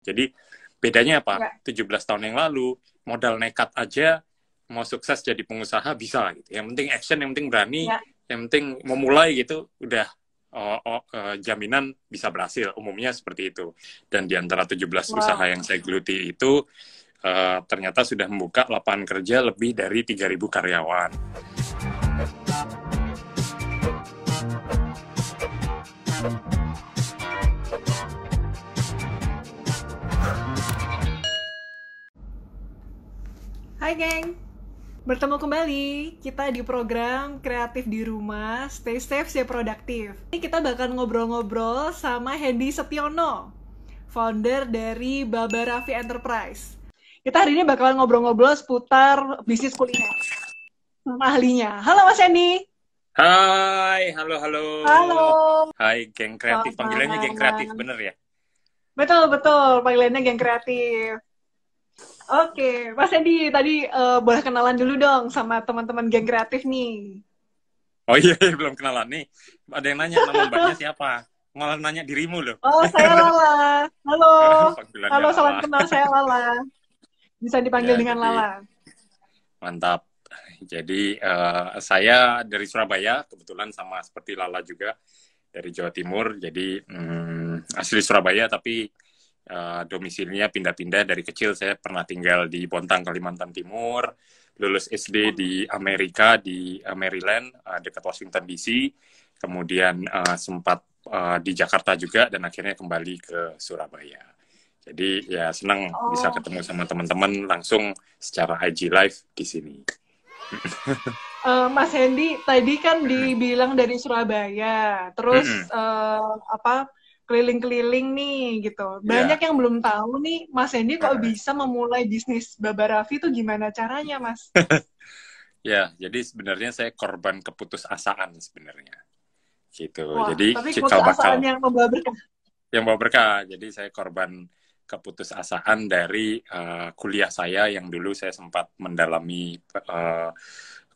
Jadi bedanya apa? Ya. 17 tahun yang lalu modal nekat aja mau sukses jadi pengusaha bisa gitu. Yang penting action, yang penting berani, Ya. yang penting memulai gitu udah jaminan bisa berhasil. Umumnya seperti itu. Dan di antara 17 usaha Wow. yang saya geluti itu ternyata sudah membuka lapangan kerja lebih dari 3.000 karyawan. Hai geng, bertemu kembali kita di program Kreatif di Rumah, Stay Safe, Stay Produktif. Ini kita bakal ngobrol-ngobrol sama Hendy Setiono, founder dari Baba Raffi Enterprise. Kita hari ini bakalan ngobrol-ngobrol seputar bisnis kuliner sama ahlinya. Halo Mas Hendy. Hai, halo. Halo. Hai, geng kreatif. Selamat Panggilannya geng kreatif, malam. bener ya? Betul, panggilannya geng kreatif. Oke, Mas Hendy, tadi boleh kenalan dulu dong sama teman-teman geng kreatif nih. Oh iya, belum kenalan nih. Ada yang nanya nama mbaknya siapa? Malah nanya dirimu loh. Oh, saya Lala. Halo. Panggilannya Halo, salam Lala. kenal, saya Lala. Bisa dipanggil Ya, dengan jadi Lala. mantap. Jadi saya dari Surabaya, kebetulan sama seperti Lala juga dari Jawa Timur. Jadi asli Surabaya, tapi domisilinya pindah-pindah. Dari kecil saya pernah tinggal di Bontang, Kalimantan Timur. Lulus SD di Amerika, di Maryland, dekat Washington DC. Kemudian sempat di Jakarta juga, dan akhirnya kembali ke Surabaya. Jadi ya senang bisa Oh, ketemu sama teman-teman langsung secara IG Live di sini. Mas Hendy, tadi kan dibilang dari Surabaya, terus apa keliling-keliling nih gitu. Banyak Ya, yang belum tahu nih, Mas Hendy kok bisa memulai bisnis Baba Raffi itu gimana caranya, Mas? ya. Jadi sebenarnya saya korban keputusasaan sebenarnya, gitu. Wah, Jadi tapi cikal keputusasaan bakal yang membawa berkah. yang bawa berkah. Jadi saya korban keputusasaan dari kuliah saya yang dulu saya sempat mendalami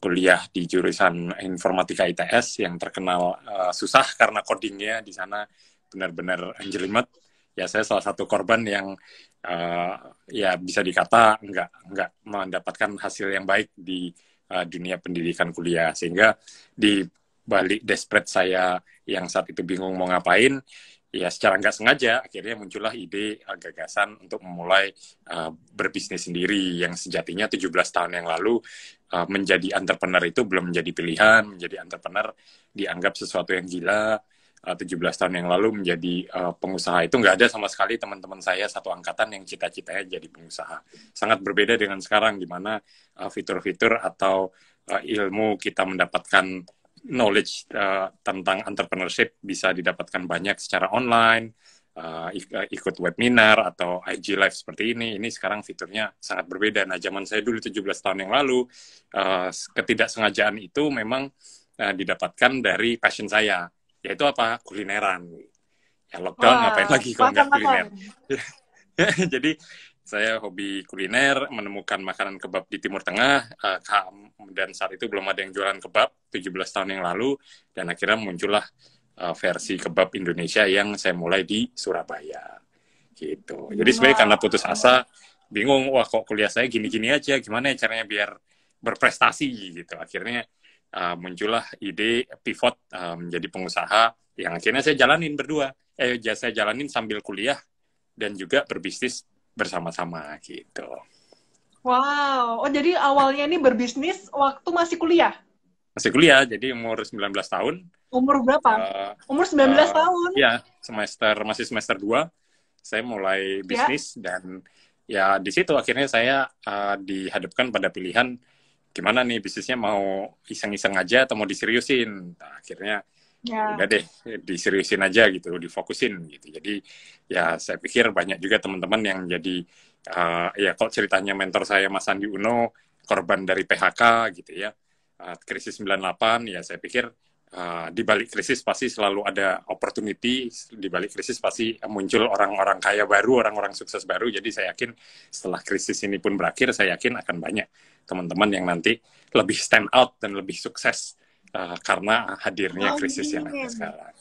kuliah di jurusan informatika ITS yang terkenal susah karena codingnya di sana benar-benar anjelimet. Ya saya salah satu korban yang ya bisa dikata nggak mendapatkan hasil yang baik di dunia pendidikan kuliah, sehingga di balik desperate saya yang saat itu bingung mau ngapain, ya secara nggak sengaja akhirnya muncullah ide gagasan untuk memulai berbisnis sendiri yang sejatinya 17 tahun yang lalu menjadi entrepreneur itu belum menjadi pilihan. Menjadi entrepreneur dianggap sesuatu yang gila. 17 tahun yang lalu menjadi pengusaha itu nggak ada sama sekali teman-teman saya satu angkatan yang cita-citanya jadi pengusaha. Sangat berbeda dengan sekarang, di mana fitur-fitur atau ilmu kita mendapatkan knowledge tentang entrepreneurship bisa didapatkan banyak secara online, ikut webinar atau IG live seperti ini. Ini sekarang fiturnya sangat berbeda. Nah, zaman saya dulu 17 tahun yang lalu, ketidaksengajaan itu memang didapatkan dari passion saya, yaitu apa? Kulineran. Ya lockdown ngapain Wah, lagi kalau nggak makan-makan. kuliner? Jadi saya hobi kuliner, menemukan makanan kebab di Timur Tengah, dan saat itu belum ada yang jualan kebab 17 tahun yang lalu, dan akhirnya muncullah versi kebab Indonesia yang saya mulai di Surabaya. Gitu. Jadi sebenarnya karena putus Wow. asa, bingung, wah kok kuliah saya gini-gini aja, gimana ya caranya biar berprestasi gitu. Akhirnya muncullah ide pivot menjadi pengusaha yang akhirnya saya jalanin berdua. Saya jalanin sambil kuliah dan juga berbisnis bersama-sama gitu. Wow. Oh, jadi awalnya ini berbisnis waktu masih kuliah? Masih kuliah, jadi umur 19 tahun. Umur berapa? Uh, Umur 19 tahun? ya, masih semester 2, saya mulai Ya. bisnis, dan ya di situ akhirnya saya dihadapkan pada pilihan gimana nih bisnisnya, mau iseng-iseng aja atau mau diseriusin. Nah, akhirnya ya Ya. udah deh, diseriusin aja gitu, difokusin gitu. Jadi ya saya pikir banyak juga teman-teman yang jadi ya kok ceritanya mentor saya Mas Andi Uno korban dari PHK gitu ya, krisis 98. Ya saya pikir di balik krisis pasti selalu ada opportunity, di balik krisis pasti muncul orang-orang kaya baru, orang-orang sukses baru. Jadi saya yakin setelah krisis ini pun berakhir, saya yakin akan banyak teman-teman yang nanti lebih stand out dan lebih sukses karena hadirnya krisis yang ada Amin. sekarang.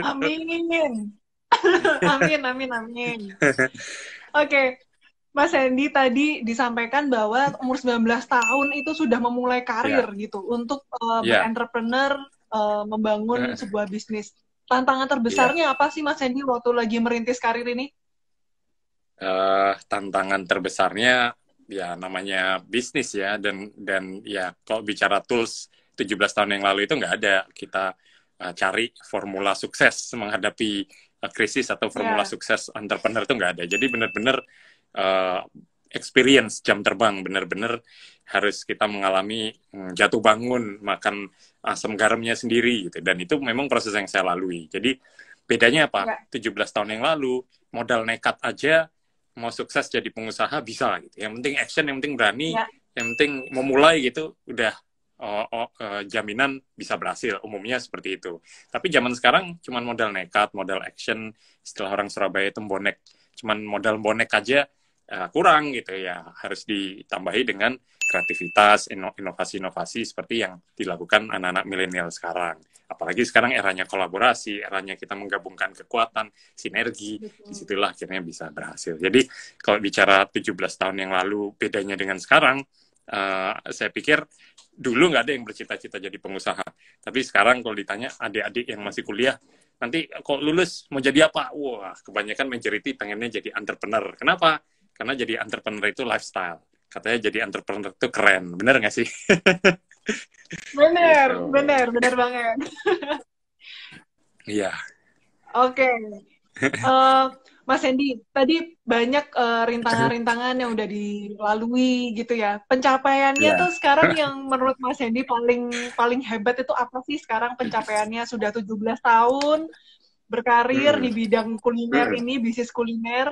Amin. Amin, amin, amin. Oke, Mas Hendy tadi disampaikan bahwa umur 19 tahun itu sudah memulai karir Ya, gitu untuk ya, berentrepreneur, membangun sebuah bisnis. Tantangan ya. terbesarnya apa sih Mas Hendy waktu lagi merintis karir ini? Tantangan terbesarnya ya namanya bisnis ya, dan ya kalau bicara tools 17 tahun yang lalu itu nggak ada kita cari formula sukses menghadapi krisis atau formula Ya, sukses entrepreneur itu nggak ada. Jadi benar-benar uh, experience jam terbang, benar-benar harus kita mengalami jatuh bangun, makan asam garamnya sendiri gitu. Dan itu memang proses yang saya lalui. Jadi bedanya apa? ya, 17 tahun yang lalu modal nekat aja mau sukses jadi pengusaha bisa gitu. Yang penting action, yang penting berani, ya. yang penting memulai gitu, udah jaminan bisa berhasil. Umumnya seperti itu. Tapi zaman sekarang cuman modal nekat, modal action. Istilah orang Surabaya itu bonek. Cuman modal bonek aja kurang gitu ya. Harus ditambahi dengan kreativitas, inovasi-inovasi seperti yang dilakukan anak-anak milenial sekarang. Apalagi sekarang eranya kolaborasi, eranya kita menggabungkan kekuatan, sinergi, Betul. disitulah akhirnya bisa berhasil. Jadi kalau bicara 17 tahun yang lalu bedanya dengan sekarang, saya pikir dulu nggak ada yang bercita-cita jadi pengusaha. Tapi sekarang kalau ditanya adik-adik yang masih kuliah, nanti kalau lulus mau jadi apa? Wah, kebanyakan majority pengennya jadi entrepreneur. Kenapa? Karena jadi entrepreneur itu lifestyle. Katanya jadi entrepreneur itu keren. Bener nggak sih? Bener, Gitu. bener, bener banget. Iya. Oke, eh, Mas Hendy, tadi banyak rintangan-rintangan yang udah dilalui gitu ya. Pencapaiannya Iya. tuh sekarang yang menurut Mas Hendy paling paling hebat itu apa sih sekarang pencapaiannya? Sudah 17 tahun berkarir Mm-mm. di bidang kuliner Mm-mm. ini, bisnis kuliner.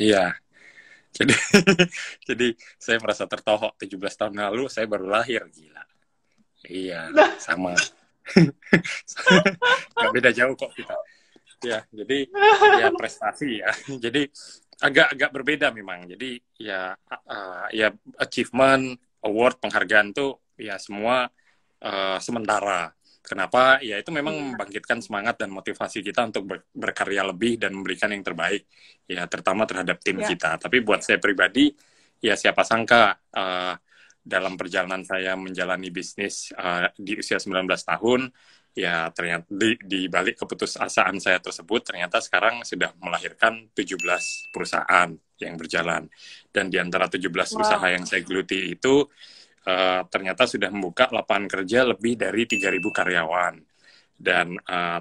Iya. Jadi jadi saya merasa tertohok 17 tahun lalu saya baru lahir, gila. Iya, sama. Gak beda jauh kok kita. Ya, jadi ya prestasi ya. Jadi agak-agak berbeda memang. Jadi ya ya achievement, award, penghargaan tuh ya semua sementara. Kenapa? Ya itu memang Iya. membangkitkan semangat dan motivasi kita untuk berkarya lebih dan memberikan yang terbaik. Ya terutama terhadap tim Ya. kita. Tapi buat saya pribadi, ya siapa sangka dalam perjalanan saya menjalani bisnis di usia 19 tahun, ya ternyata di balik keputusasaan saya tersebut ternyata sekarang sudah melahirkan 17 perusahaan yang berjalan. Dan di antara 17 usaha Wow. yang saya geluti itu ternyata sudah membuka lapangan kerja lebih dari 3.000 karyawan. Dan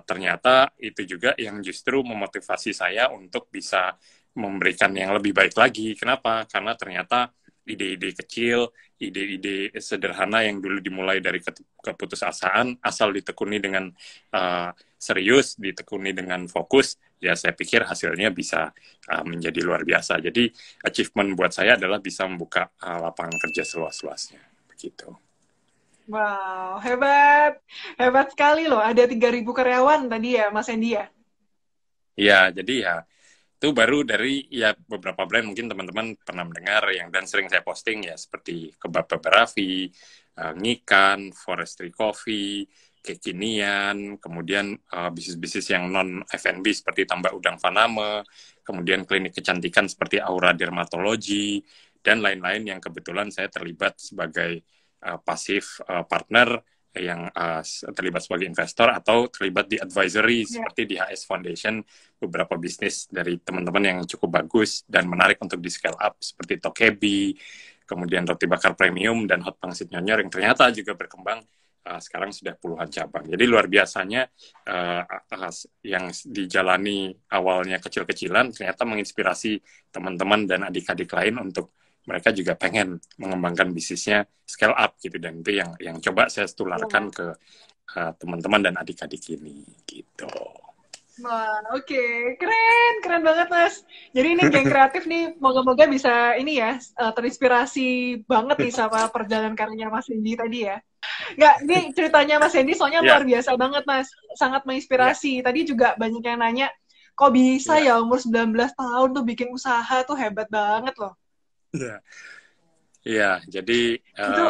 ternyata itu juga yang justru memotivasi saya untuk bisa memberikan yang lebih baik lagi. Kenapa? Karena ternyata ide-ide kecil, ide-ide sederhana yang dulu dimulai dari keputusasaan, asal ditekuni dengan serius, ditekuni dengan fokus, ya saya pikir hasilnya bisa menjadi luar biasa. Jadi achievement buat saya adalah bisa membuka lapangan kerja seluas-luasnya. Begitu. Wow, hebat. Hebat sekali loh. Ada 3.000 karyawan tadi ya, Mas Hendy ya? Ya, jadi ya itu baru dari ya beberapa brand mungkin teman-teman pernah mendengar yang dan sering saya posting ya seperti Kebab Raffi, Ngikan, Forestry Coffee, Kekinian, kemudian bisnis-bisnis yang non F&B seperti Tambak Udang Faname, kemudian klinik kecantikan seperti Aura Dermatology dan lain-lain yang kebetulan saya terlibat sebagai pasif partner yang terlibat sebagai investor atau terlibat di advisory Ya. seperti di HS Foundation, beberapa bisnis dari teman-teman yang cukup bagus dan menarik untuk di scale up seperti Tokebi, kemudian roti bakar premium dan hot pangsit nyonyor yang ternyata juga berkembang sekarang sudah puluhan cabang. Jadi luar biasanya yang dijalani awalnya kecil-kecilan ternyata menginspirasi teman-teman dan adik-adik lain untuk mereka juga pengen mengembangkan bisnisnya scale up gitu, dan itu yang coba saya tularkan ke teman-teman dan adik-adik ini gitu. Wah, oke. Keren, keren banget, Mas. Jadi ini geng kreatif nih, moga-moga bisa ini ya, terinspirasi banget nih sama perjalanan karirnya Mas Hendy tadi ya. Nggak, ini ceritanya Mas Hendy soalnya luar Ya, biasa banget, Mas. Sangat ya, menginspirasi. Tadi juga banyak yang nanya, kok bisa ya, ya umur 19 tahun tuh bikin usaha tuh hebat banget loh. ya, ya. Jadi Itu,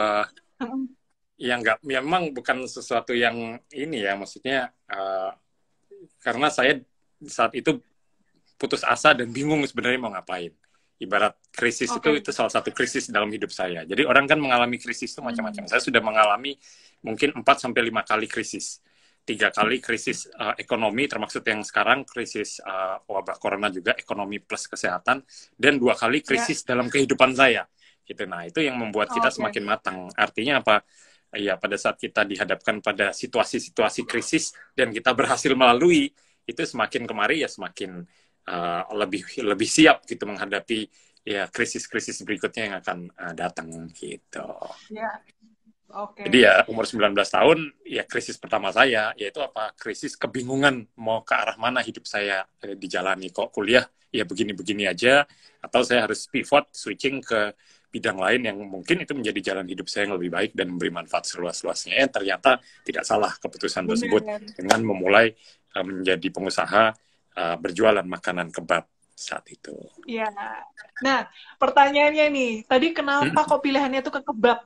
ya nggak, memang bukan sesuatu yang ini ya, maksudnya karena saya saat itu putus asa dan bingung sebenarnya mau ngapain. Ibarat krisis itu salah satu krisis dalam hidup saya. Jadi orang kan mengalami krisis itu macam-macam. Saya sudah mengalami mungkin 4-5 kali krisis. 3 kali krisis ekonomi, termasuk yang sekarang krisis wabah corona juga, ekonomi plus kesehatan, dan 2 kali krisis dalam kehidupan saya. Gitu. Nah, itu yang membuat kita semakin matang. Artinya apa? Ya, pada saat kita dihadapkan pada situasi-situasi krisis dan kita berhasil melalui, itu semakin kemari ya semakin lebih siap gitu menghadapi ya krisis-krisis berikutnya yang akan datang gitu. Ya. Jadi ya umur 19 tahun ya krisis pertama saya yaitu apa? Krisis kebingungan mau ke arah mana hidup saya dijalani, kok kuliah ya begini-begini aja atau saya harus pivot switching ke bidang lain yang mungkin itu menjadi jalan hidup saya yang lebih baik dan memberi manfaat seluas-luasnya. Ternyata tidak salah keputusan tersebut dengan memulai menjadi pengusaha berjualan makanan kebab saat itu. Iya. Nah, pertanyaannya nih, tadi kenapa kok pilihannya tuh ke kebab?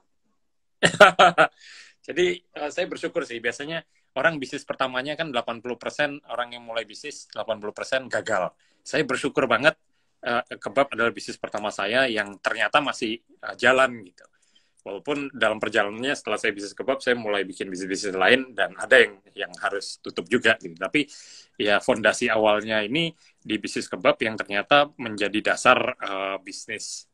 Jadi saya bersyukur sih, biasanya orang bisnis pertamanya kan 80% orang yang mulai bisnis 80% gagal. Saya bersyukur banget kebab adalah bisnis pertama saya yang ternyata masih jalan gitu. Walaupun dalam perjalanannya setelah saya bisnis kebab, saya mulai bikin bisnis-bisnis lain dan ada yang harus tutup juga gitu. Tapi ya fondasi awalnya ini di bisnis kebab yang ternyata menjadi dasar bisnis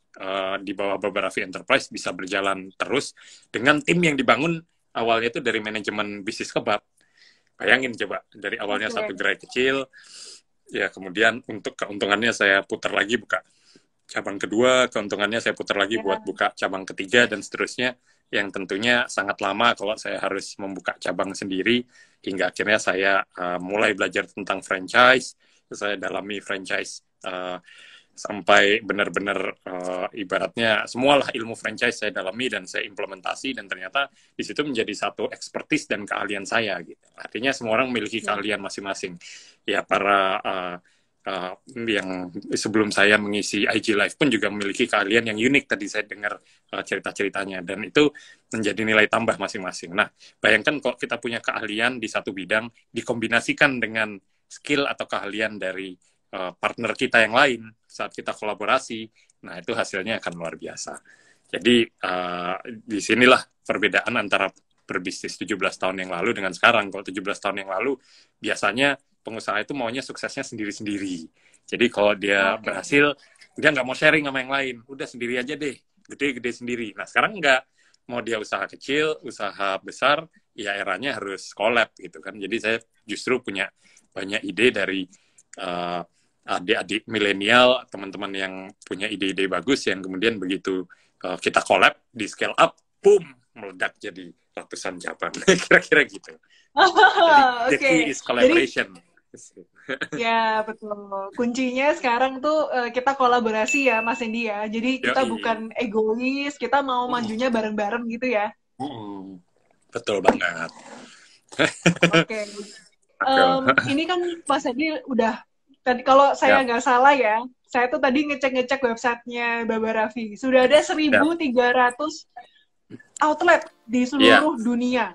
di bawah Babarafi Enterprise bisa berjalan terus dengan tim yang dibangun awalnya itu dari manajemen bisnis kebab. Bayangin coba, dari awalnya satu gerai kecil, ya kemudian untuk keuntungannya saya putar lagi buka cabang kedua, keuntungannya saya putar lagi buat buka cabang ketiga, dan seterusnya, yang tentunya sangat lama kalau saya harus membuka cabang sendiri, hingga akhirnya saya mulai belajar tentang franchise, saya dalami franchise sampai benar-benar ibaratnya semualah ilmu franchise saya dalami dan saya implementasi, dan ternyata di situ menjadi satu expertise dan keahlian saya gitu. Artinya semua orang memiliki keahlian masing-masing. Ya para yang sebelum saya mengisi IG Live pun juga memiliki keahlian yang unik, tadi saya dengar cerita-ceritanya, dan itu menjadi nilai tambah masing-masing. Nah, bayangkan kalau kita punya keahlian di satu bidang dikombinasikan dengan skill atau keahlian dari partner kita yang lain saat kita kolaborasi, nah itu hasilnya akan luar biasa. Jadi di sinilah perbedaan antara berbisnis 17 tahun yang lalu dengan sekarang. Kalau 17 tahun yang lalu biasanya pengusaha itu maunya suksesnya sendiri-sendiri. Jadi kalau dia berhasil, dia nggak mau sharing sama yang lain. Udah sendiri aja deh, gede-gede sendiri. Nah sekarang nggak, mau dia usaha kecil, usaha besar, ya eranya harus collab gitu kan. Jadi saya justru punya banyak ide dari adik-adik milenial, teman-teman yang punya ide-ide bagus, yang kemudian begitu kita collab, di scale up, boom, meledak jadi ratusan cabang. Kira-kira gitu. Jadi the key is collaboration. Ya, betul. Kuncinya sekarang tuh kita kolaborasi ya, Mas Hendy ya. Jadi kita bukan egois, kita mau majunya bareng-bareng gitu ya. Betul banget. Oke. Ini kan Mas Hendy udah, tadi kalau saya nggak salah ya, saya tuh tadi ngecek-ngecek websitenya Babarafi. Sudah ada 1.300 outlet di seluruh dunia.